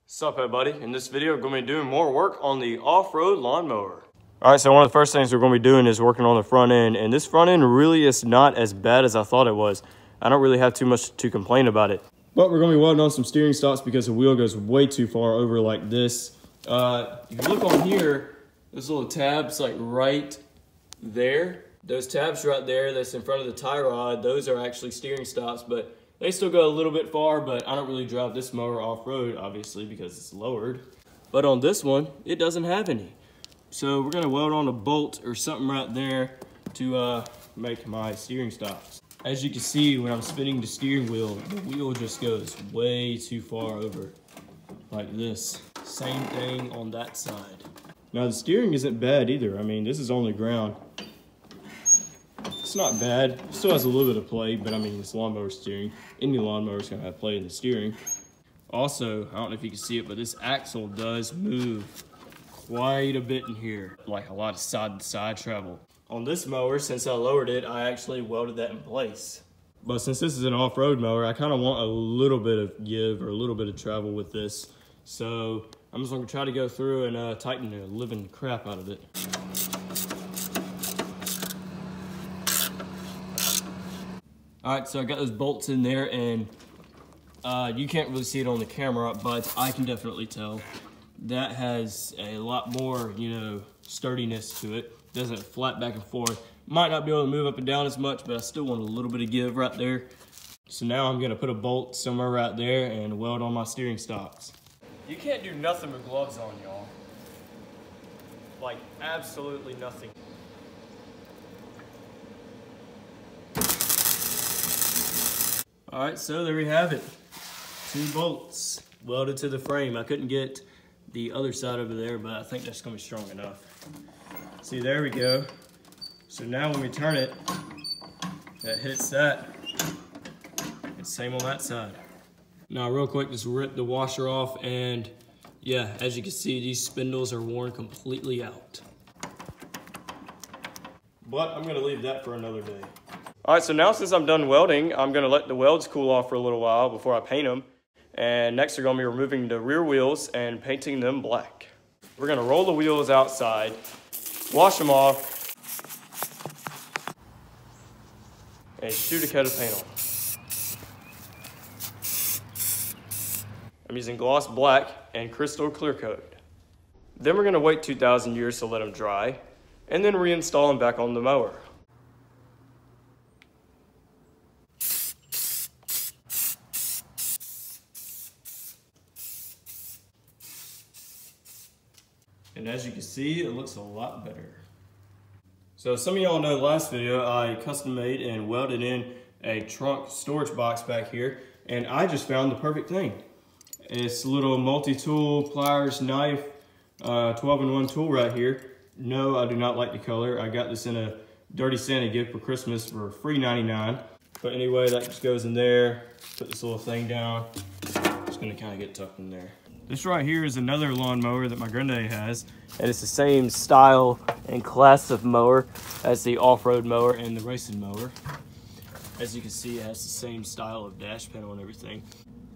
Sup everybody, in this video we're going to be doing more work on the off-road lawnmower. Alright, so one of the first things we're going to be doing is working on the front end, and this front end really is not as bad as I thought it was. I don't really have too much to complain about it. But we're going to be welding on some steering stops because the wheel goes way too far over like this. If you look on here, those little tabs like right there, those tabs right there that's in front of the tie rod, those are actually steering stops, but they still go a little bit far, but I don't really drive this mower off-road, obviously, because it's lowered. But on this one, it doesn't have any. So we're gonna weld on a bolt or something right there to make my steering stops. As you can see, when I'm spinning the steering wheel just goes way too far over, like this. Same thing on that side. Now the steering isn't bad either. I mean, this is on the ground. It's not bad. It still has a little bit of play, but I mean, it's lawnmower steering. Any lawnmower is going to have play in the steering. Also, I don't know if you can see it, but this axle does move quite a bit in here. Like a lot of side-to-side travel. On this mower, since I lowered it, I actually welded that in place. But since this is an off-road mower, I kind of want a little bit of give or a little bit of travel with this. So I'm just going to try to go through and tighten the living crap out of it. Alright, so I got those bolts in there, and you can't really see it on the camera, but I can definitely tell. That has a lot more, sturdiness to it. Doesn't flat back and forth. Might not be able to move up and down as much, but I still want a little bit of give right there. So now I'm going to put a bolt somewhere right there and weld on my steering stops. You can't do nothing with gloves on, y'all. Like, absolutely nothing. Alright, so there we have it. 2 bolts welded to the frame. I couldn't get the other side over there, but I think that's going to be strong enough. See, there we go. So now when we turn it, that hits that. It's same on that side. Now real quick, just rip the washer off, and yeah, as you can see, these spindles are worn completely out. But I'm going to leave that for another day. Alright, so now since I'm done welding, I'm going to let the welds cool off for a little while before I paint them. And next we're going to be removing the rear wheels and painting them black. We're going to roll the wheels outside, wash them off, and shoot a coat of paint on. I'm using gloss black and crystal clear coat. Then we're going to wait 2,000 years to let them dry, and then reinstall them back on the mower. And as you can see, it looks a lot better. So some of y'all know the last video, I custom made and welded in a trunk storage box back here, and I just found the perfect thing. It's a little multi-tool, pliers, knife, 12-in-1 tool right here. No, I do not like the color. I got this in a Dirty Santa gift for Christmas for free $99. But anyway, that just goes in there. Put this little thing down. Just gonna kind of get tucked in there. This right here is another lawnmower that my granddaddy has, and it's the same style and class of mower as the off-road mower and the racing mower. As you can see, it has the same style of dash panel and everything.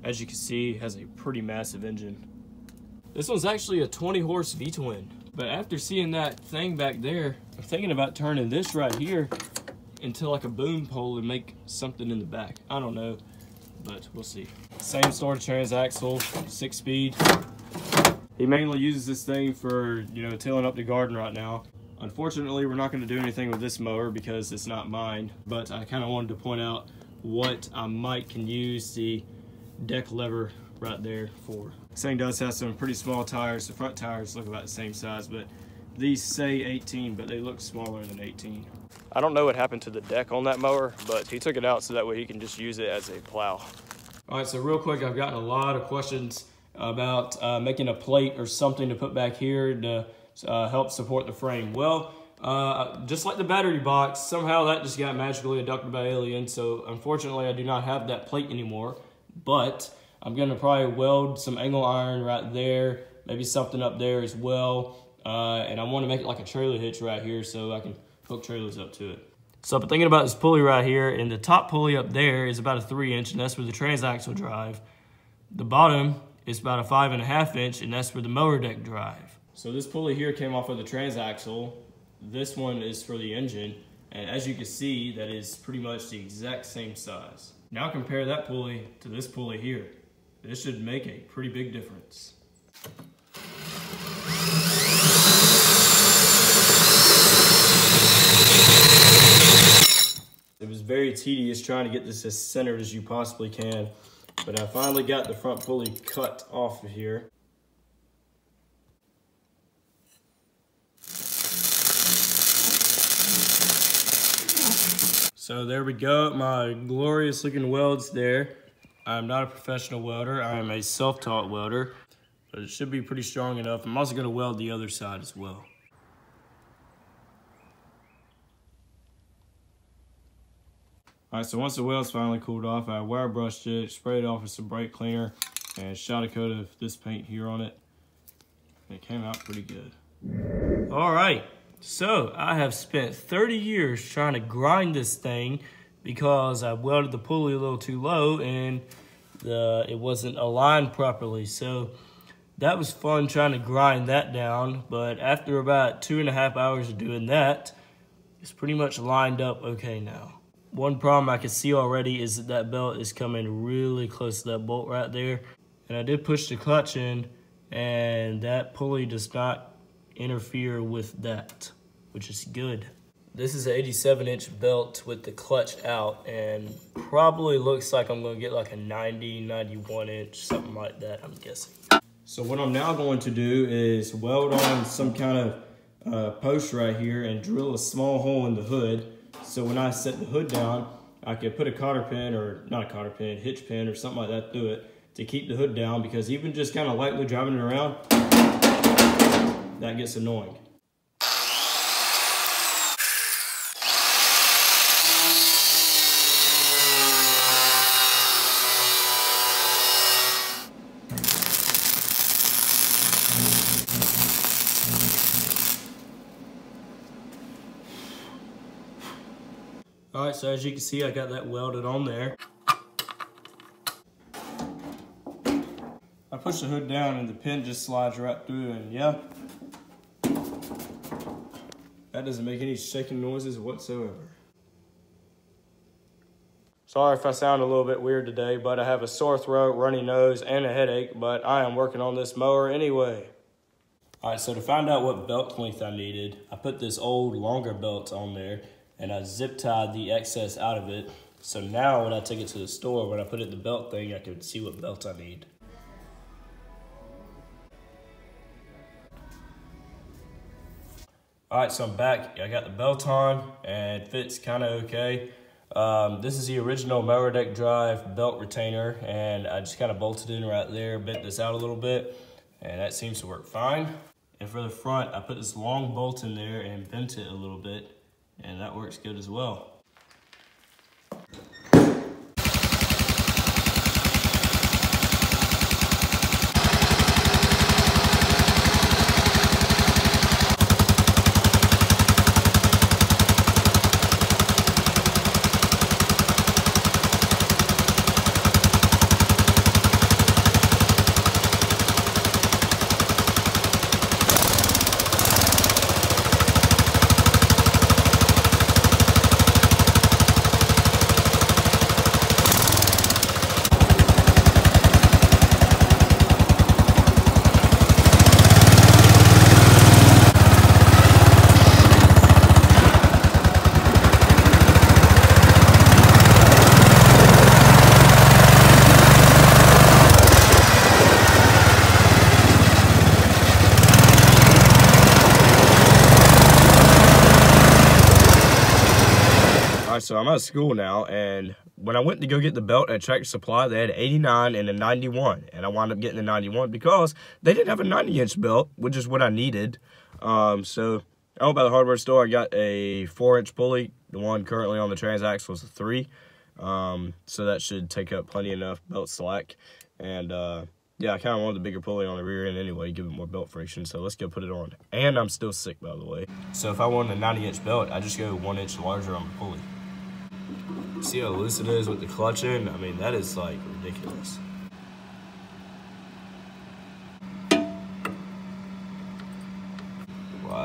As you can see, it has a pretty massive engine. This one's actually a 20-horse V-twin, but after seeing that thing back there, I'm thinking about turning this right here into like a boom pole and make something in the back. I don't know, but we'll see. Same sort of transaxle, 6-speed. He mainly uses this thing for, tilling up the garden right now. Unfortunately, we're not going to do anything with this mower because it's not mine, but I kind of wanted to point out what I can use the deck lever right there for. This thing does have some pretty small tires. The front tires look about the same size, but these say 18, but they look smaller than 18. I don't know what happened to the deck on that mower, but he took it out so that way he can just use it as a plow. All right, so real quick, I've gotten a lot of questions about making a plate or something to put back here to help support the frame. Well, just like the battery box, somehow that just got magically abducted by aliens, so unfortunately I do not have that plate anymore, but I'm gonna probably weld some angle iron right there, maybe something up there as well, and I wanna make it like a trailer hitch right here so I can hook trailers up to it. So I've been thinking about this pulley right here, and the top pulley up there is about a 3-inch, and that's for the transaxle drive. The bottom It's about a 5.5 inch, and that's for the mower deck drive. So this pulley here came off of the transaxle. This one is for the engine, and as you can see, that is pretty much the exact same size. Now compare that pulley to this pulley here. This should make a pretty big difference. It was very tedious trying to get this as centered as you possibly can, but I finally got the front pulley cut off of here. So there we go, my glorious looking welds there. I'm not a professional welder, I am a self-taught welder, but it should be pretty strong enough. I'm also gonna weld the other side as well. Alright, so once the weld's finally cooled off, I wire brushed it, sprayed it off with some brake cleaner, and shot a coat of this paint here on it. It came out pretty good. Alright, so I have spent 30 years trying to grind this thing because I welded the pulley a little too low and it wasn't aligned properly. So that was fun trying to grind that down, but after about 2.5 hours of doing that, it's pretty much lined up okay now. One problem I can see already is that belt is coming really close to that bolt right there. And I did push the clutch in, and that pulley does not interfere with that, which is good. This is an 87-inch belt with the clutch out, and probably looks like I'm gonna get like a 90, 91 inch, something like that, I'm guessing. So what I'm now going to do is weld on some kind of post right here and drill a small hole in the hood. So when I set the hood down, I could put a cotter pin, or not a cotter pin, hitch pin or something like that through it to keep the hood down, because even just kind of lightly driving it around, that gets annoying. Alright, so as you can see, I got that welded on there. I push the hood down and the pin just slides right through, and yeah, that doesn't make any shaking noises whatsoever. Sorry if I sound a little bit weird today, but I have a sore throat, runny nose, and a headache, but I am working on this mower anyway. Alright, so to find out what belt length I needed, I put this old longer belt on there, and I zip tied the excess out of it. So now when I take it to the store, when I put it in the belt thing, I can see what belt I need. Alright, so I'm back. I got the belt on and it fits kind of okay. This is the original mower deck drive belt retainer, and I just kind of bolted in right there, bent this out a little bit, and that seems to work fine. And for the front, I put this long bolt in there and bent it a little bit, and that works good as well. So I'm out of school now, and when I went to go get the belt at Tractor Supply, they had 89 and a 91, and I wound up getting the 91 because they didn't have a 90-inch belt, which is what I needed. So I went by the hardware store. I got a 4-inch pulley. The one currently on the transaxle is a 3, so that should take up plenty enough belt slack. And yeah, I kind of wanted the bigger pulley on the rear end anyway, give it more belt friction, so let's go put it on. And I'm still sick, by the way. So if I wanted a 90-inch belt, I just go 1 inch larger on the pulley. See how loose it is with the clutch in? I mean, that is like ridiculous.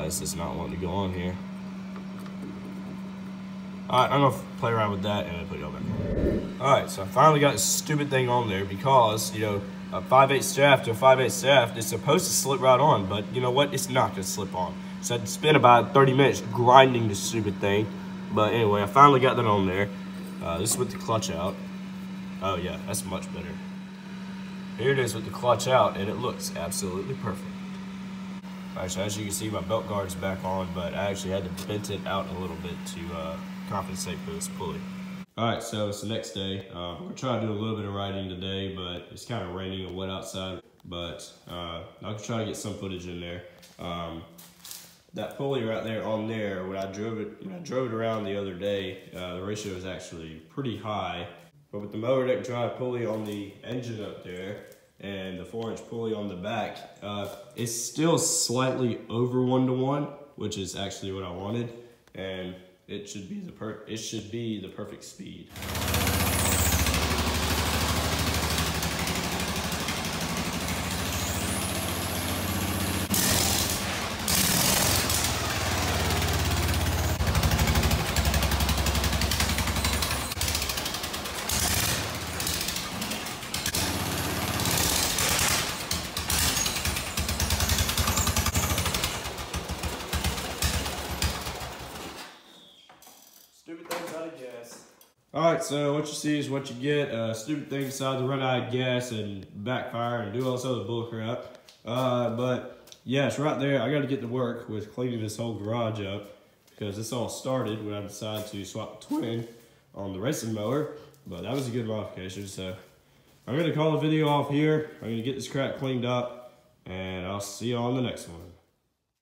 This does not want to go on here. Alright, I'm gonna play around with that and then put it all back on. Alright, so I finally got this stupid thing on there because, you know, a 5/8 shaft to a 5/8 shaft is supposed to slip right on, but you know what? It's not gonna slip on. So I had to spend about 30 minutes grinding this stupid thing. But anyway, I finally got that on there. This is with the clutch out. Oh yeah, that's much better. Here it is with the clutch out, and it looks absolutely perfect. Alright, so as you can see, my belt guard is back on, but I actually had to bend it out a little bit to compensate for this pulley. Alright, so it's the next day. We're going to try to do a little bit of riding today, but it's kind of raining and wet outside. But I'll try to get some footage in there. That pulley right there on there, when I drove it around the other day, the ratio is actually pretty high. But with the mower deck drive pulley on the engine up there and the 4-inch pulley on the back, it's still slightly over 1-to-1, which is actually what I wanted, and it should be the perfect speed. Stupid things out of gas. Alright, so what you see is what you get. Stupid things decide to run out of gas and backfire and do all this other bullcrap. But yeah, it's right there. I got to get to work with cleaning this whole garage up because this all started when I decided to swap the twin on the racing mower. But that was a good modification, so I'm going to call the video off here. I'm going to get this crap cleaned up, and I'll see you on the next one.